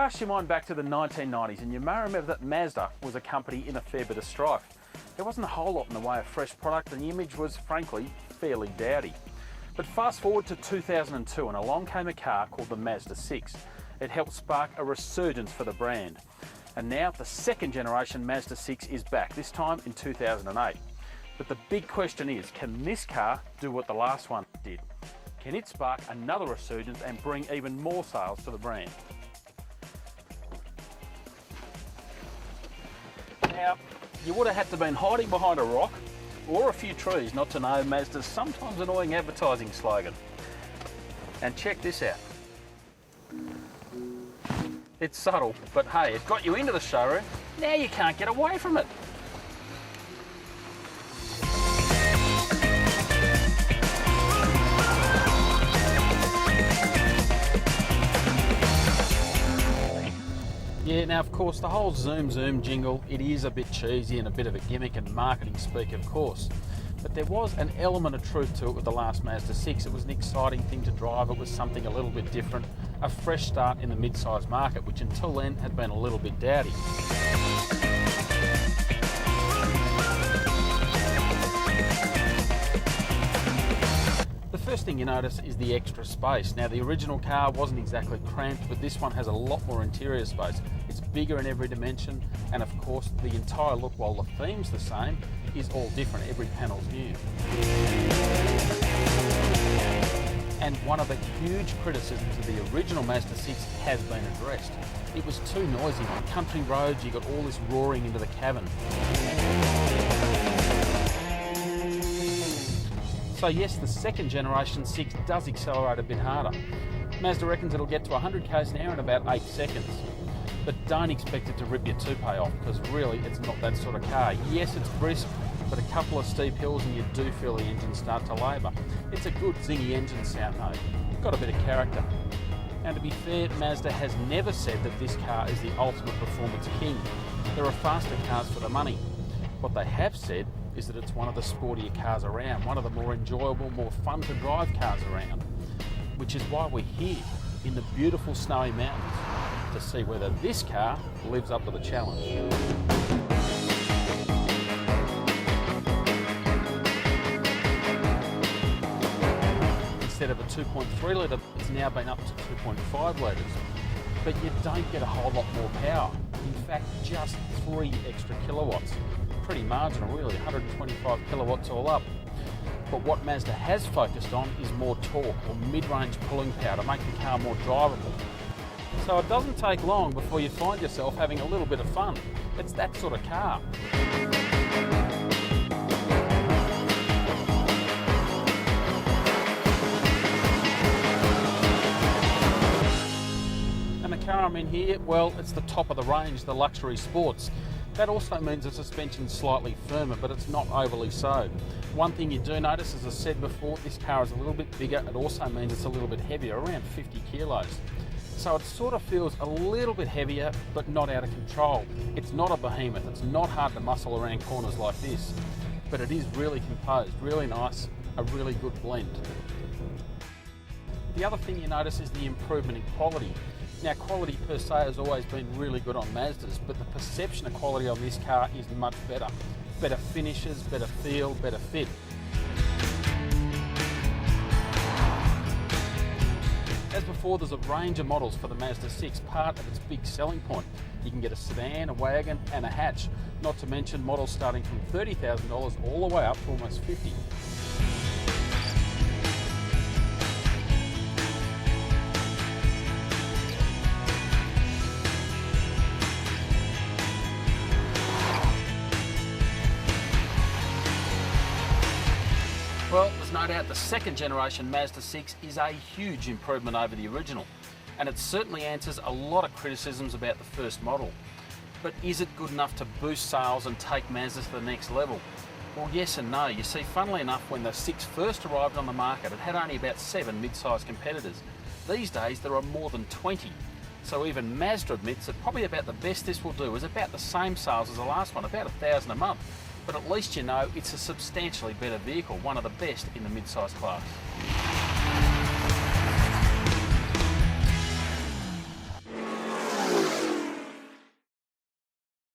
Cast your mind back to the 1990s and you may remember that Mazda was a company in a fair bit of strife. There wasn't a whole lot in the way of fresh product and the image was, frankly, fairly dowdy. But fast forward to 2002 and along came a car called the Mazda6. It helped spark a resurgence for the brand. And now the second generation Mazda6 is back, this time in 2008. But the big question is, can this car do what the last one did? Can it spark another resurgence and bring even more sales to the brand? Now, you would have had to have been hiding behind a rock or a few trees not to know Mazda's sometimes annoying advertising slogan. And check this out. It's subtle, but hey, it got you into the showroom. Now you can't get away from it. Yeah, now of course the whole zoom jingle, it is a bit cheesy and a bit of a gimmick and marketing speak of course. But there was an element of truth to it with the last Mazda6. It was an exciting thing to drive, it was something a little bit different, a fresh start in the mid-size market, which until then had been a little bit dowdy. The first thing you notice is the extra space. Now the original car wasn't exactly cramped, but this one has a lot more interior space. It's bigger in every dimension, and of course the entire look, while the theme's the same, is all different. Every panel's new. And one of the huge criticisms of the original Mazda6 has been addressed. It was too noisy. On country roads you got all this roaring into the cabin. So yes, the second generation 6 does accelerate a bit harder. Mazda reckons it'll get to 100 k's an hour in about 8 seconds. But don't expect it to rip your toupee off, because really it's not that sort of car. Yes, it's brisk, but a couple of steep hills and you do feel the engine start to labour. It's a good zingy engine sound though. Got a bit of character. And to be fair, Mazda has never said that this car is the ultimate performance king. There are faster cars for the money. What they have said is that it's one of the sportier cars around, one of the more enjoyable, more fun to drive cars around, which is why we're here in the beautiful snowy mountains to see whether this car lives up to the challenge. Instead of a 2.3 litre, it's now been up to 2.5 litres, but you don't get a whole lot more power. In fact, just 3 extra kilowatts. Pretty marginal really, 125 kilowatts all up. But what Mazda has focused on is more torque or mid-range pulling power to make the car more drivable. So it doesn't take long before you find yourself having a little bit of fun. It's that sort of car. And the car I'm in here, well, it's the top of the range, the luxury sports. That also means the suspension's slightly firmer, but it's not overly so. One thing you do notice, as I said before, this car is a little bit bigger. It also means it's a little bit heavier, around 50 kilos. So it sort of feels a little bit heavier, but not out of control. It's not a behemoth. It's not hard to muscle around corners like this, but it is really composed, really nice, a really good blend. The other thing you notice is the improvement in quality. Now, quality per se has always been really good on Mazdas, but the perception of quality on this car is much better. Better finishes, better feel, better fit. As before, there's a range of models for the Mazda6, part of its big selling point. You can get a sedan, a wagon and a hatch, not to mention models starting from $30,000 all the way up to almost $50,000. Well, there's no doubt the second generation Mazda6 is a huge improvement over the original, and it certainly answers a lot of criticisms about the first model. But is it good enough to boost sales and take Mazda to the next level? Well, yes and no. You see, funnily enough, when the 6 first arrived on the market, it had only about 7 mid-sized competitors. These days, there are more than 20. So even Mazda admits that probably about the best this will do is about the same sales as the last one, about 1,000 a month. But at least you know it's a substantially better vehicle, one of the best in the mid-size class.